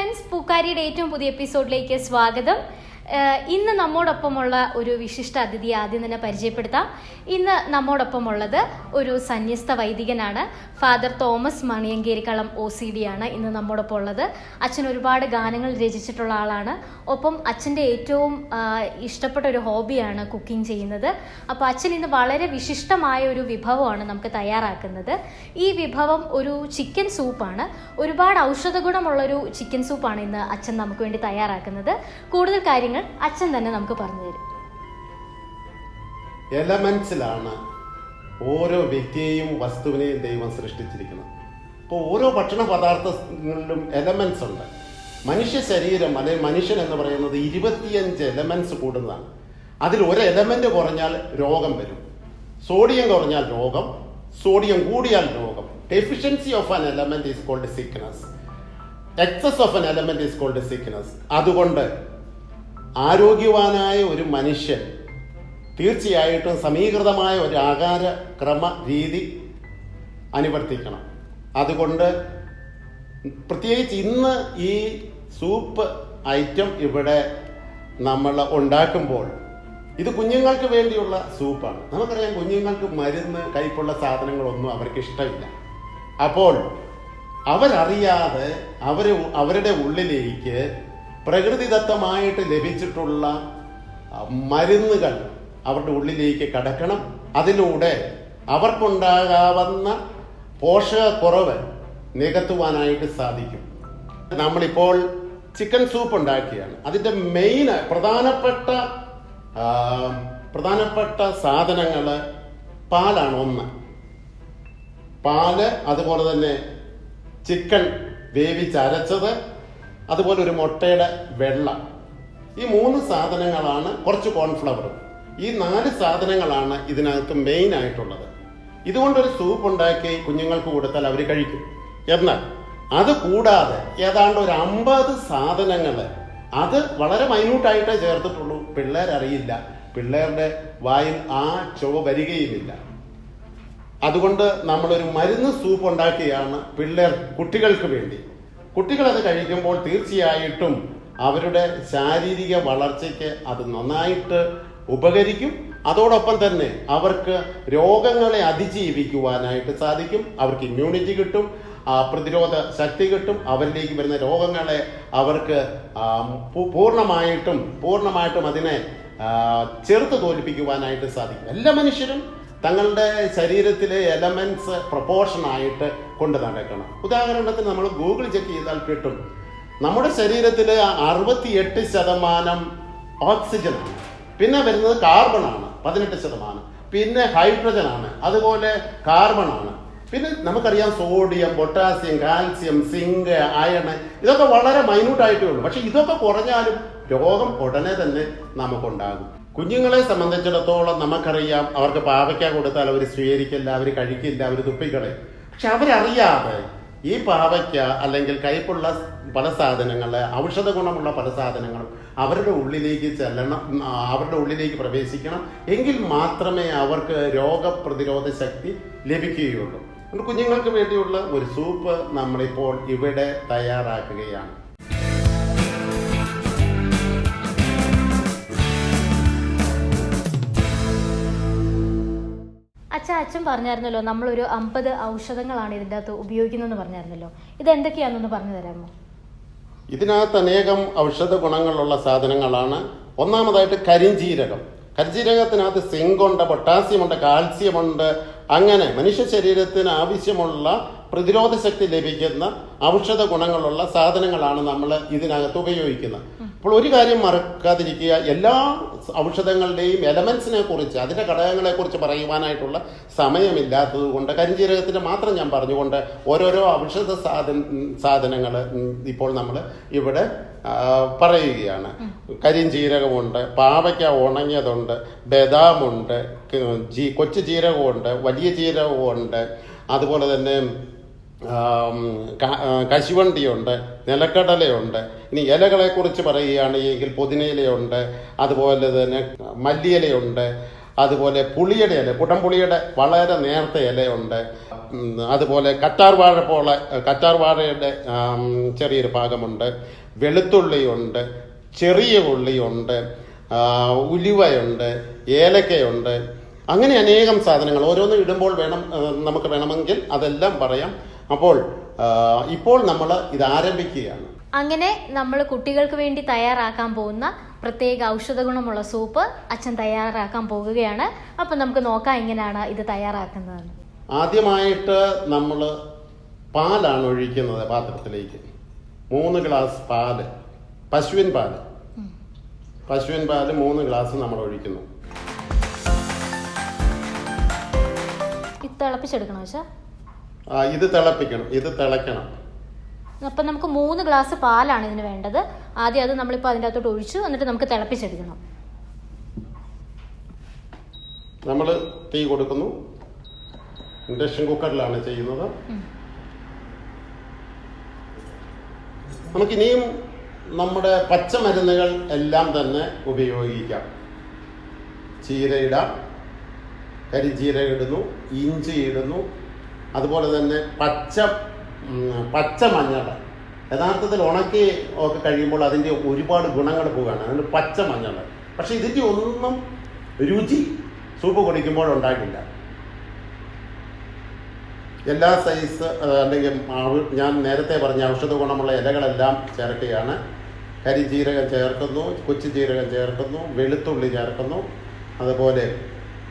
Friends, പൂക്കാരിയുടെ ഏറ്റവും പുതിയ എപ്പിസോഡിലേക്ക് സ്വാഗതം. ഇന്ന് നമ്മോടൊപ്പമുള്ള ഒരു വിശിഷ്ട അതിഥിയെ ആദ്യം തന്നെ പരിചയപ്പെടുത്താം. ഇന്ന് നമ്മോടൊപ്പമുള്ളത് ഒരു സന്യസ്ത വൈദികനാണ്. ഫാദർ തോമസ് മണിയങ്കേരിക്കളം OCD ആണ് ഇന്ന് നമ്മോടൊപ്പം ഉള്ളത്. അച്ഛൻ ഒരുപാട് ഗാനങ്ങൾ രചിച്ചിട്ടുള്ള ആളാണ്. ഒപ്പം അച്ഛൻ്റെ ഏറ്റവും ഇഷ്ടപ്പെട്ട ഒരു ഹോബിയാണ് കുക്കിംഗ് ചെയ്യുന്നത്. അപ്പോൾ അച്ഛൻ ഇന്ന് വളരെ വിശിഷ്ടമായ ഒരു വിഭവമാണ് നമുക്ക് തയ്യാറാക്കുന്നത്. ഈ വിഭവം ഒരു ചിക്കൻ സൂപ്പാണ്. ഒരുപാട് ഔഷധ ഗുണമുള്ളൊരു ചിക്കൻ സൂപ്പാണ് ഇന്ന് അച്ഛൻ നമുക്ക് വേണ്ടി തയ്യാറാക്കുന്നത്. കൂടുതൽ കാര്യങ്ങൾ അച്ഛൻ തന്നെ നമുക്ക് പറഞ്ഞു തരും. എലമെന്റ്സിലാണ് ഓരോ വ്യക്തിയെയും വസ്തുവിനെയും ദൈവം സൃഷ്ടിച്ചിരിക്കുന്നത്. അപ്പോൾ ഓരോ ഭക്ഷണ പദാർത്ഥങ്ങളിലും എലമെന്റ്സ് ഉണ്ട്. മനുഷ്യ ശരീരം അല്ലെങ്കിൽ മനുഷ്യൻ എന്ന് പറയുന്നത് 25 എലമെന്റ്സ് കൂടുന്നതാണ്. അതിൽ ഒരു എലമെന്റ് കുറഞ്ഞാൽ രോഗം വരും. സോഡിയം കുറഞ്ഞാൽ രോഗം, സോഡിയം കൂടിയാൽ രോഗം. Deficiency of an element is called sickness. Excess of an element is called sickness. അതുകൊണ്ട് ആരോഗ്യവാനായ ഒരു മനുഷ്യൻ തീർച്ചയായിട്ടും സമീകൃതമായ ഒരു ആഹാര ക്രമ രീതി അനുവർത്തിക്കണം. അതുകൊണ്ട് പ്രത്യേകിച്ച് ഇന്ന് ഈ സൂപ്പ് ഐറ്റം ഇവിടെ നമ്മൾ ഉണ്ടാക്കുമ്പോൾ ഇത് കുഞ്ഞുങ്ങൾക്ക് വേണ്ടിയുള്ള സൂപ്പാണ്. നമുക്കറിയാം, കുഞ്ഞുങ്ങൾക്ക് മരുന്ന് കയ്പുള്ള സാധനങ്ങളൊന്നും അവർക്ക് ഇഷ്ടമില്ല. അപ്പോൾ അവരറിയാതെ അവരുടെ ഉള്ളിലേക്ക് പ്രകൃതിദത്തമായിട്ട് ലഭിച്ചിട്ടുള്ള മരുന്നുകൾ അവരുടെ ഉള്ളിലേക്ക് കടക്കണം. അതിലൂടെ അവർക്കുണ്ടാകാവുന്ന പോഷകക്കുറവ് നികത്തുവാനായിട്ട് സാധിക്കും. നമ്മളിപ്പോൾ ചിക്കൻ സൂപ്പ് ഉണ്ടാക്കിയാണ്. അതിൻ്റെ മെയിൻ പ്രധാനപ്പെട്ട സാധനങ്ങൾ പാലാണ്. ഒന്ന് പാല്, അതുപോലെ തന്നെ ചിക്കൻ വേവിച്ചരച്ചത്, അതുപോലെ ഒരു മുട്ടയുടെ വെള്ള. ഈ 3 സാധനങ്ങളാണ്. കുറച്ച് കോൺഫ്ലവറും. ഈ 4 സാധനങ്ങളാണ് ഇതിനകത്ത് മെയിൻ ആയിട്ടുള്ളത്. ഇതുകൊണ്ടൊരു സൂപ്പ് ഉണ്ടാക്കി കുഞ്ഞുങ്ങൾക്ക് കൊടുത്താൽ അവർ കഴിക്കും. എന്നാൽ അത് കൂടാതെ ഏതാണ്ട് ഒരു 50 സാധനങ്ങൾ അത് വളരെ മൈന്യൂട്ടായിട്ടേ ചേർത്തിട്ടുള്ളൂ. പിള്ളേരറിയില്ല, പിള്ളേരുടെ വായിൽ ആ ചുവ വരികയുമില്ല. അതുകൊണ്ട് നമ്മളൊരു മരുന്ന് സൂപ്പ് ഉണ്ടാക്കിയാണ് കുട്ടികൾക്ക് വേണ്ടി. കുട്ടികളത് കഴിക്കുമ്പോൾ തീർച്ചയായിട്ടും അവരുടെ ശാരീരിക വളർച്ചയ്ക്ക് അത് നന്നായിട്ട് ഉപകരിക്കും. അതോടൊപ്പം തന്നെ അവർക്ക് രോഗങ്ങളെ അതിജീവിക്കുവാനായിട്ട് സാധിക്കും. അവർക്ക് ഇമ്മ്യൂണിറ്റി കിട്ടും, പ്രതിരോധ ശക്തി കിട്ടും. അവരിലേക്ക് വരുന്ന രോഗങ്ങളെ അവർക്ക് പൂർണ്ണമായിട്ടും അതിനെ ചെറുത്ത് തോൽപ്പിക്കുവാനായിട്ട് സാധിക്കും. എല്ലാ മനുഷ്യരും തങ്ങളുടെ ശരീരത്തിലെ എലമെന്റ്സ് പ്രൊപ്പോർഷനായിട്ട് കൊണ്ട് നടക്കണം. ഉദാഹരണത്തിന് നമ്മൾ ഗൂഗിൾ ചെക്ക് ചെയ്താൽ കിട്ടും, നമ്മുടെ ശരീരത്തിൽ 68% ഓക്സിജനാണ്. പിന്നെ വരുന്നത് കാർബണാണ് 18%. പിന്നെ ഹൈഡ്രജനാണ്, അതുപോലെ കാർബണാണ്. പിന്നെ നമുക്കറിയാം sodium, potassium, calcium, zinc, iron, ഇതൊക്കെ വളരെ മൈന്യൂട്ടായിട്ടേ ഉള്ളൂ. പക്ഷെ ഇതൊക്കെ കുറഞ്ഞാലും രോഗം ഉടനെ തന്നെ നമുക്കുണ്ടാകും. കുഞ്ഞുങ്ങളെ സംബന്ധിച്ചിടത്തോളം നമുക്കറിയാം, അവർക്ക് പാവയ്ക്ക കൊടുത്താൽ അവർ സ്വീകരിക്കില്ല, അവർ കഴിക്കില്ല, അവർ തുപ്പിക്കളയും. പക്ഷെ അവരറിയാതെ ഈ പാവയ്ക്ക അല്ലെങ്കിൽ കയ്പുള്ള പല സാധനങ്ങൾ, ഔഷധ ഗുണമുള്ള പല സാധനങ്ങളും അവരുടെ ഉള്ളിലേക്ക് ചെല്ലണം, അവരുടെ ഉള്ളിലേക്ക് പ്രവേശിക്കണം. എങ്കിൽ മാത്രമേ അവർക്ക് രോഗപ്രതിരോധ ശക്തി ലഭിക്കുകയുള്ളൂ. കുഞ്ഞുങ്ങൾക്ക് വേണ്ടിയുള്ള ഒരു സൂപ്പ് നമ്മളിപ്പോൾ ഇവിടെ തയ്യാറാക്കുകയാണ്. അച്ഛൻ പറഞ്ഞായിരുന്നല്ലോ, നമ്മളൊരു 50 ഔഷധങ്ങളാണ് ഇതിൻ്റെ അകത്ത് ഉപയോഗിക്കുന്നതെന്ന് പറഞ്ഞായിരുന്നല്ലോ. ഇത് എന്തൊക്കെയാണെന്ന് പറഞ്ഞു തരാമോ? ഇതിനകത്ത് അനേകം ഔഷധ ഗുണങ്ങളുള്ള സാധനങ്ങളാണ്. ഒന്നാമതായിട്ട് കരിഞ്ജീരകം. കരിഞ്ജീരകത്തിനകത്ത് സിങ്കുണ്ട്, പൊട്ടാസ്യമുണ്ട്, കാൽസ്യമുണ്ട്. അങ്ങനെ മനുഷ്യ ശരീരത്തിന് ആവശ്യമുള്ള പ്രതിരോധ ശക്തി ലഭിക്കുന്ന ഔഷധ ഗുണങ്ങളുള്ള സാധനങ്ങളാണ് നമ്മൾ ഇതിനകത്ത് ഉപയോഗിക്കുന്നത്. അപ്പോൾ ഒരു കാര്യം മറക്കാതിരിക്കുക, എല്ലാ ഔഷധങ്ങളുടെയും എലമെന്റ്സിനെ കുറിച്ച്, അതിൻ്റെ ഘടകങ്ങളെ കുറിച്ച് പറയുവാനായിട്ടുള്ള സമയമില്ലാത്തത് കൊണ്ട് കരിഞ്ജീരകത്തിൻ്റെ മാത്രം ഞാൻ പറഞ്ഞുകൊണ്ട് ഓരോരോ ഔഷധ സാധനങ്ങൾ ഇപ്പോൾ നമ്മൾ ഇവിടെ പറയുകയാണ്. കരിഞ്ജീരകമുണ്ട്, പാവയ്ക്ക ഉണങ്ങിയതുണ്ട്, ബദാമുണ്ട്, കൊച്ചു ജീരകമുണ്ട്, വലിയ ജീരകമുണ്ട്, അതുപോലെ തന്നെ കശുവണ്ടിയുണ്ട്, നിലക്കടലയുണ്ട്. ഇനി ഇലകളെ കുറിച്ച് പറയുകയാണെങ്കിൽ പുതിനയിലയുണ്ട്, അതുപോലെ തന്നെ മല്ലിയിലയുണ്ട്, അതുപോലെ പുളിയുടെ ഇല, കുടംപുളിയുടെ വളരെ നേർത്ത ഇലയുണ്ട്. അതുപോലെ കറ്റാർ വാഴയുടെ ചെറിയൊരു ഭാഗമുണ്ട്. വെളുത്തുള്ളിയുണ്ട്, ചെറിയ ഉള്ളിയുണ്ട്, ഉലുവയുണ്ട്, ഏലക്കയുണ്ട്. അങ്ങനെ അനേകം സാധനങ്ങൾ ഓരോന്നും ഇടുമ്പോൾ നമുക്ക് വേണമെങ്കിൽ അതെല്ലാം പറയാം. അപ്പോൾ ഇപ്പോൾ നമ്മൾ ഇത് ആരംഭിക്കുകയാണ്. അങ്ങനെ നമ്മൾ കുട്ടികൾക്ക് വേണ്ടി തയ്യാറാക്കാൻ പോകുന്ന പ്രത്യേക ഔഷധ ഗുണമുള്ള സൂപ്പ് അച്ഛൻ തയ്യാറാക്കാൻ പോകുകയാണ്. അപ്പം നമുക്ക് നോക്കാം എങ്ങനെയാണ് ഇത് തയ്യാറാക്കുന്നത്. ആദ്യമായിട്ട് നമ്മൾ പാലാണ് ഒഴിക്കുന്നത് പാത്രത്തിലേക്ക്. 3 ഗ്ലാസ് പാല്, പശുവിൻ പാല് 3 ഗ്ലാസ് നമ്മൾ ഒഴിക്കുന്നു. ഇത് തിളപ്പിച്ചെടുക്കണം പക്ഷേ ഇത് തിളയ്ക്കണം. അപ്പം നമുക്ക് 3 ഗ്ലാസ് പാലാണ് ഇതിന് വേണ്ടത്. ആദ്യം അത് നമ്മളിപ്പോൾ അതിൻ്റെ അകത്തോട്ട് ഒഴിച്ചു, എന്നിട്ട് നമുക്ക് തിളപ്പിച്ചെടുക്കണം. നമ്മൾ തീ കൊടുക്കുന്നു. ഇൻഡക്ഷൻ കുക്കറിലാണ് ചെയ്യുന്നത്. നമുക്കിനിയും നമ്മുടെ പച്ചമരുന്നുകൾ എല്ലാം തന്നെ ഉപയോഗിക്കാം. ചീര ഇടാം, കരിജീരക ഇടുന്നു, ഇഞ്ചി ഇടുന്നു, അതുപോലെ തന്നെ പച്ചമഞ്ഞൾ. യഥാർത്ഥത്തിൽ ഉണക്കി ഒക്കെ കഴിയുമ്പോൾ അതിൻ്റെ ഒരുപാട് ഗുണങ്ങൾ പോവുകയാണ്. അതിന് പച്ചമഞ്ഞൾ. പക്ഷെ ഇതിൻ്റെ ഒന്നും രുചി സൂപ്പ് കുടിക്കുമ്പോൾ ഉണ്ടാകില്ല. എല്ലാ സൈസ് അല്ലെങ്കിൽ ഞാൻ നേരത്തെ പറഞ്ഞ ഔഷധ ഗുണമുള്ള ഇലകളെല്ലാം ചേർക്കുകയാണ്. കരിജീരകം ചേർക്കുന്നു, കൊച്ചു ജീരകം ചേർക്കുന്നു, വെളുത്തുള്ളി ചേർക്കുന്നു, അതുപോലെ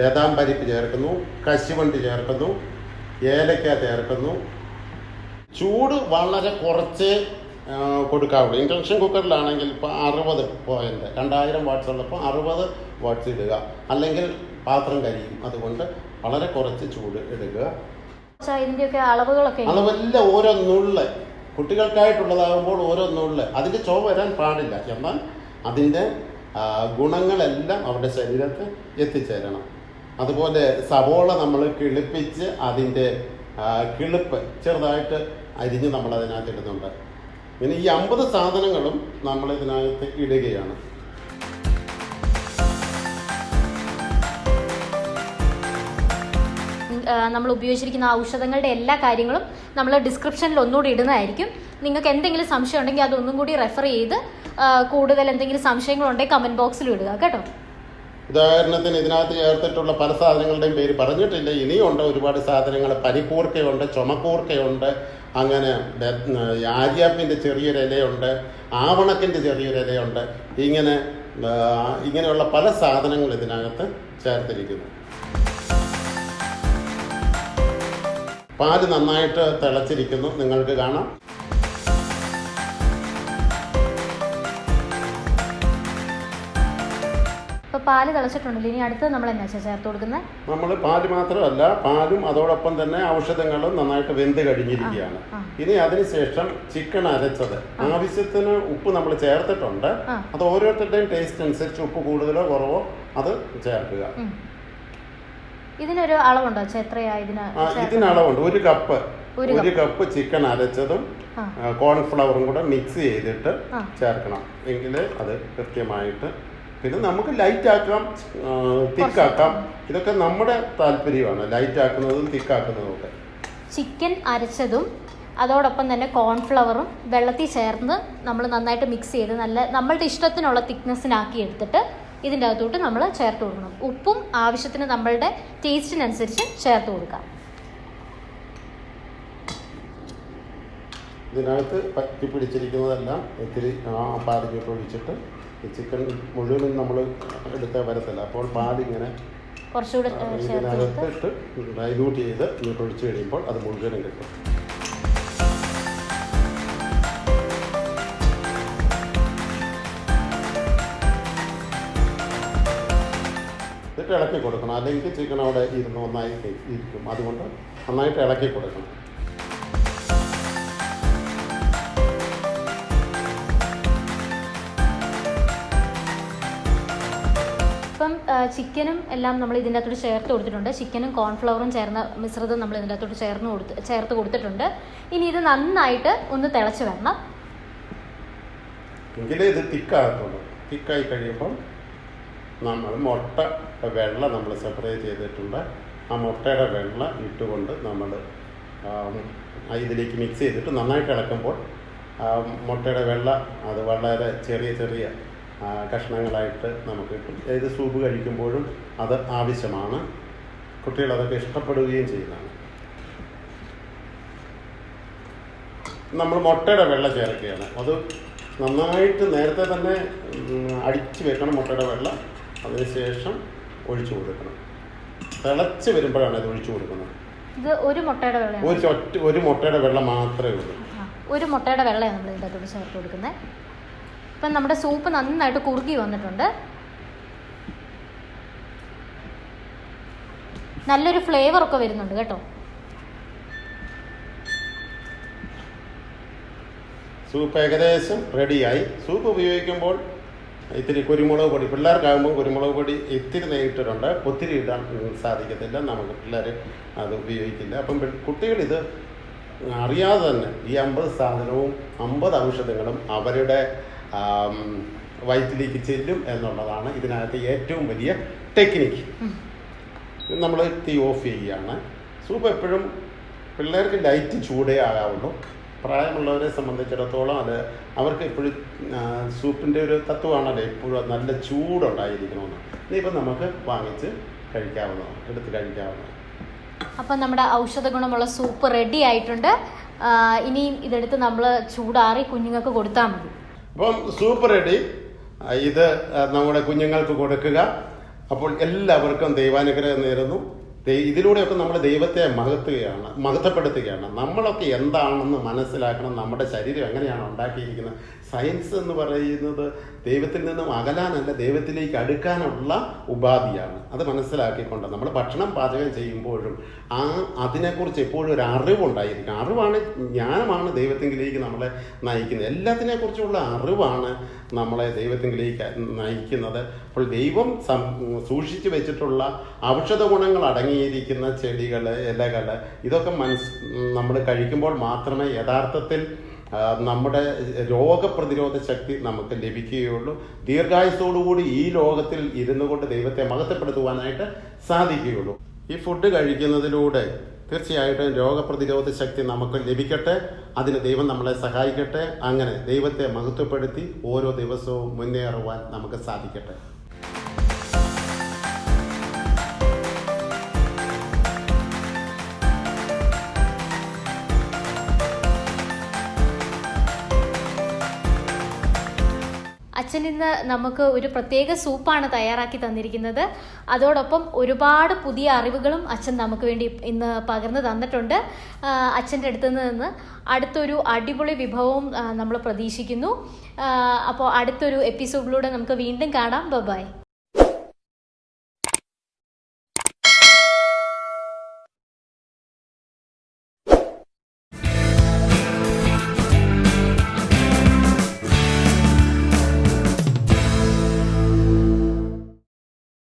ബദാം പരിപ്പ് ചേർക്കുന്നു, കശുവണ്ടി ചേർക്കുന്നു, ഏലക്ക ചേർക്കുന്നു. ചൂട് വളരെ കുറച്ച് കൊടുക്കാവുള്ളൂ. ഇൻഡക്ഷൻ കുക്കറിലാണെങ്കിൽ ഇപ്പോൾ 60 പോയിന്റ് 2000 വാട്ട്സ് ഉള്ളപ്പോൾ 60 വാട്ട്സ് ഇടുക, അല്ലെങ്കിൽ പാത്രം കരിയും. അതുകൊണ്ട് വളരെ കുറച്ച് ചൂട് ഇടുക. അളവെല്ലാം ഓരോ നുള്ള്, കുട്ടികൾക്കായിട്ടുള്ളതാകുമ്പോൾ ഓരോ നുള്ള്. അതിൻ്റെ ചുവ വരാൻ പാടില്ല, എന്നാൽ അതിൻ്റെ ഗുണങ്ങളെല്ലാം അവരുടെ ശരീരത്തിൽ എത്തിച്ചേരണം. അതുപോലെ സവോള നമ്മൾ കിളിപ്പിച്ച് അതിൻ്റെ കിളിപ്പ് ചെറുതായിട്ട് അരിഞ്ഞ് നമ്മൾ അതിനകത്ത് ഇടുന്നുണ്ട്. പിന്നെ ഈ 50 സാധനങ്ങളും നമ്മൾ ഇതിനകത്ത് ഇടുകയാണ്. നമ്മൾ ഉപയോഗിച്ചിരിക്കുന്ന ഔഷധങ്ങളുടെ എല്ലാ കാര്യങ്ങളും നമ്മൾ ഡിസ്ക്രിപ്ഷനിൽ ഒന്നുകൂടി ഇടുന്നതായിരിക്കും. നിങ്ങൾക്ക് എന്തെങ്കിലും സംശയം ഉണ്ടെങ്കിൽ അതൊന്നും കൂടി റെഫർ ചെയ്ത് കൂടുതൽ എന്തെങ്കിലും സംശയങ്ങളുണ്ടെങ്കിൽ കമൻറ്റ് ബോക്സിൽ ഇടുക കേട്ടോ. ഉദാഹരണത്തിന് ഇതിനകത്ത് ചേർത്തിട്ടുള്ള പല സാധനങ്ങളുടെയും പേര് പറഞ്ഞിട്ടില്ല. ഇനിയുണ്ട് ഒരുപാട് സാധനങ്ങൾ. പനിക്കൂർക്കയുണ്ട്, ചുമക്കൂർക്കയുണ്ട്, അങ്ങനെ ആര്യാപ്പിൻ്റെ ചെറിയൊരു ഇലയുണ്ട്, ആവണക്കിൻ്റെ ചെറിയൊരു ഇലയുണ്ട്. ഇങ്ങനെയുള്ള പല സാധനങ്ങൾ ഇതിനകത്ത് ചേർത്തിരിക്കുന്നു. പാല് നന്നായിട്ട് തിളച്ചിരിക്കുന്നു, നിങ്ങൾക്ക് കാണാം. പാല് തിളച്ചിട്ടുണ്ടല്ലോ. ഇനി അടുത്ത് നമ്മൾ എന്നാ ചേർത്ത് കൊടുക്കുന്നത്? നമ്മൾ പാല് മാത്രമല്ല, പാലും അതോടൊപ്പം തന്നെ ഔഷധങ്ങളും നന്നായിട്ട് വെന്ത് കഴിഞ്ഞിരിക്കുകയാണ്. ഇനി അതിനുശേഷം ചിക്കൻ അരച്ചത്, ആവശ്യത്തിന് ഉപ്പ് നമ്മൾ ചേർത്തിട്ടുണ്ട്. അത് ഓരോരുത്തരുടെയും ടേസ്റ്റ് അനുസരിച്ച് ഉപ്പ് കൂടുതലോ കുറവോ അത് ചേർക്കുക. ഇതിനൊരു അളവുണ്ടോ? ഇതിനളവുണ്ട്. ഒരു കപ്പ് ചിക്കൻ അരച്ചതും കോൺഫ്ലവറും കൂടെ മിക്സ് ചെയ്തിട്ട് ചേർക്കണം. എങ്കിലേ അത് കൃത്യമായിട്ട്. പിന്നെ നമുക്ക് ലൈറ്റ് ആക്കാം, തിക്കാക്കാം. ഇതൊക്കെ നമ്മുടെ താല്പര്യമാണ്, ലൈറ്റ് ആക്കുന്നതും തിക്കാക്കുന്നതും ഒക്കെ. ചിക്കൻ അരച്ചതും അതോടൊപ്പം തന്നെ കോൺഫ്ലവറും വെള്ളത്തിൽ ചേർന്ന് നമ്മൾ നന്നായിട്ട് മിക്സ് ചെയ്ത് നമ്മളുടെ ഇഷ്ടത്തിനുള്ള തിക്നെസ്സിനാക്കി എടുത്തിട്ട് ഇതിൻ്റെ അകത്തോട്ട് നമ്മൾ ചേർത്ത് കൊടുക്കണം. ഉപ്പും ആവശ്യത്തിന് നമ്മളുടെ ടേസ്റ്റിനനുസരിച്ച് ചേർത്ത് കൊടുക്കാം. ഇതിനകത്ത് പറ്റി പിടിച്ചിരിക്കുന്നതെല്ലാം ഇത്തിരി പാലിഞ്ഞിട്ട് ഒഴിച്ചിട്ട്, ചിക്കൻ മുഴുവനും നമ്മൾ എടുക്കാൻ വരത്തില്ല. അപ്പോൾ പാലിങ്ങനെ കുറച്ചുകൂടെ ഇതിനകത്തിട്ട് ഡൈലൂട്ട് ചെയ്ത് ഇങ്ങോട്ട് ഒഴിച്ച് കഴിയുമ്പോൾ അത് മുഴുവനും കിട്ടും. എന്നിട്ട് ഇളക്കി കൊടുക്കണം, അല്ലെങ്കിൽ ചിക്കൻ അവിടെ ഇരുന്ന് ഒന്നായി ഇരിക്കും. അതുകൊണ്ട് നന്നായിട്ട് ഇളക്കി കൊടുക്കണം. ഇപ്പം ചിക്കനും എല്ലാം നമ്മൾ ഇതിൻ്റെ അകത്തോട്ട് ചേർത്ത് കൊടുത്തിട്ടുണ്ട്. ചിക്കനും കോൺഫ്ലവറും ചേർന്ന മിശ്രിതം നമ്മൾ ഇതിൻ്റെ അകത്തോട്ട് ചേർത്ത് കൊടുത്തിട്ടുണ്ട്. ഇനി ഇത് നന്നായിട്ട് ഒന്ന് തിളച്ച് വരണം. എങ്കിലേ ഇത് തിക്കാകത്തുള്ളൂ. തിക്കായി കഴിയുമ്പം നമ്മൾ മുട്ട വെള്ളം നമ്മൾ സെപ്പറേറ്റ് ചെയ്തിട്ടുണ്ട്. ആ മുട്ടയുടെ വെള്ളം ഇട്ടുകൊണ്ട് നമ്മൾ ഇതിലേക്ക് മിക്സ് ചെയ്തിട്ട് നന്നായിട്ട് ഇളക്കുമ്പോൾ മുട്ടയുടെ വെള്ള അത് വളരെ ചെറിയ ചെറിയ കഷ്ണങ്ങളായിട്ട് നമുക്ക് കിട്ടും. ഏത് സൂപ്പ് കഴിക്കുമ്പോഴും അത് ആവശ്യമാണ്. കുട്ടികൾ അതൊക്കെ ഇഷ്ടപ്പെടുകയും ചെയ്യുന്നതാണ്. നമ്മൾ മുട്ടയുടെ വെള്ളം ചേർക്കുകയാണ്. അത് നന്നായിട്ട് നേരത്തെ തന്നെ അടിച്ച് വെക്കണം മുട്ടയുടെ വെള്ളം. അതിനുശേഷം ഒഴിച്ചു കൊടുക്കണം. തിളച്ച് വരുമ്പോഴാണ് ഇത് ഒഴിച്ചു കൊടുക്കുന്നത്. ഇത് ഒരു മുട്ടയുടെ വെള്ളം, ഒരു മുട്ടയുടെ വെള്ളം മാത്രമേ ഉള്ളൂ. ഒരു മുട്ടയുടെ വെള്ളമാണ് നമ്മൾ ഇതിൻ്റെ അകത്തോട്ട് ചേർത്ത് കൊടുക്കുന്നത്. ഇപ്പം നമ്മുടെ സൂപ്പ് നന്നായിട്ട് കുറുകി വന്നിട്ടുണ്ട്. നല്ലൊരു ഫ്ലേവറൊക്കെ വരുന്നുണ്ട് കേട്ടോ. സൂപ്പ് ഏകദേശം റെഡിയായി. സൂപ്പ് ഉപയോഗിക്കുമ്പോൾ ഇത്തിരി കുരുമുളക് പൊടി, പിള്ളേർക്കാകുമ്പോൾ കുരുമുളക് പൊടി ഇത്തിരി നേരിട്ടിട്ടുണ്ട്, ഒത്തിരി ഇടാൻ സാധിക്കത്തില്ല. നമുക്ക് പിള്ളേർ അത് ഉപയോഗിക്കില്ല. അപ്പം കുട്ടികളിത് അറിയാതെ തന്നെ ഈ 50 സാധനവും 50 ഔഷധങ്ങളും അവരുടെ വയറ്റിലേക്ക് ചെല്ലും എന്നുള്ളതാണ് ഇതിനകത്ത് ഏറ്റവും വലിയ ടെക്നിക്ക്. നമ്മൾ തീ ഓഫ് ചെയ്യുകയാണ്. സൂപ്പ് എപ്പോഴും പിള്ളേർക്ക് ലൈറ്റ് ചൂടേ ആകാവുള്ളൂ. പ്രായമുള്ളവരെ സംബന്ധിച്ചിടത്തോളം അത് അവർക്ക് എപ്പോഴും സൂപ്പിൻ്റെ ഒരു തത്വമാണല്ലോ എപ്പോഴും നല്ല ചൂടുണ്ടായിരിക്കണമെന്ന്. ഇനിയിപ്പോൾ നമുക്ക് വാങ്ങിച്ച് കഴിക്കാവുന്നതാണ്, എടുത്ത് കഴിക്കാവുന്നതാണ്. അപ്പം നമ്മുടെ ഔഷധ ഗുണമുള്ള സൂപ്പ് റെഡി ആയിട്ടുണ്ട്. ഇനിയും ഇതെടുത്ത് നമ്മൾ ചൂടാറി കുഞ്ഞുങ്ങൾക്ക് കൊടുത്താൽ മതി. അപ്പം സൂപ്പ് റെഡി. ഇത് നമ്മുടെ കുഞ്ഞുങ്ങൾക്ക് കൊടുക്കുക. അപ്പോൾ എല്ലാവർക്കും ദൈവാനുഗ്രഹം നേരുന്നു. ഇതിലൂടെയൊക്കെ നമ്മൾ ദൈവത്തെ മഹത്വപ്പെടുത്തുകയാണ്. നമ്മളൊക്കെ എന്താണെന്ന് മനസ്സിലാക്കണം. നമ്മുടെ ശരീരം എങ്ങനെയാണ് ഉണ്ടാക്കിയിരിക്കുന്നത്. സയൻസ് എന്ന് പറയുന്നത് ദൈവത്തിൽ നിന്നും അകലാനല്ല, ദൈവത്തിലേക്ക് അടുക്കാനുള്ള ഉപാധിയാണ്. അത് മനസ്സിലാക്കിക്കൊണ്ട് നമ്മൾ ഭക്ഷണം പാചകം ചെയ്യുമ്പോഴും അതിനെക്കുറിച്ച് എപ്പോഴും ഒരു അറിവുണ്ടായിരിക്കണം. അറിവാണ്, ജ്ഞാനമാണ് ദൈവത്തിലേക്ക് നമ്മളെ നയിക്കുന്നത്. എല്ലാത്തിനെക്കുറിച്ചുള്ള അറിവാണ് നമ്മളെ ദൈവത്തിലേക്ക് നയിക്കുന്നത്. അപ്പോൾ ദൈവം സൂക്ഷിച്ചു വെച്ചിട്ടുള്ള ഔഷധ ഗുണങ്ങൾ അടങ്ങിയിരിക്കുന്ന ചെടികൾ, ഇലകൾ, ഇതൊക്കെ നമ്മൾ കഴിക്കുമ്പോൾ മാത്രമേ യഥാർത്ഥത്തിൽ നമ്മുടെ രോഗപ്രതിരോധ ശക്തി നമുക്ക് ലഭിക്കുകയുള്ളൂ. ദീർഘായുസ്സോടുകൂടി ഈ ലോകത്തിൽ ഇരുന്നു കൊണ്ട് ദൈവത്തെ മഹത്വപ്പെടുത്തുവാനായിട്ട് സാധിക്കുകയുള്ളൂ. ഈ ഫുഡ് കഴിക്കുന്നതിലൂടെ തീർച്ചയായിട്ടും രോഗപ്രതിരോധ ശക്തി നമുക്ക് ലഭിക്കട്ടെ. അതിന് ദൈവം നമ്മളെ സഹായിക്കട്ടെ. അങ്ങനെ ദൈവത്തെ മഹത്വപ്പെടുത്തി ഓരോ ദിവസവും മുന്നേറുവാൻ നമുക്ക് സാധിക്കട്ടെ. അച്ഛൻ ഇന്ന് നമുക്ക് ഒരു പ്രത്യേക സൂപ്പാണ് തയ്യാറാക്കി തന്നിരിക്കുന്നത്. അതോടൊപ്പം ഒരുപാട് പുതിയ അറിവുകളും അച്ഛൻ നമുക്ക് വേണ്ടി ഇന്ന് പകർന്നു തന്നിട്ടുണ്ട്. അച്ഛൻ്റെ അടുത്ത് നിന്ന് അടുത്തൊരു അടിപൊളി വിഭവവും നമ്മൾ പ്രതീക്ഷിക്കുന്നു. അപ്പോൾ അടുത്തൊരു എപ്പിസോഡിലൂടെ നമുക്ക് വീണ്ടും കാണാം. ബൈ.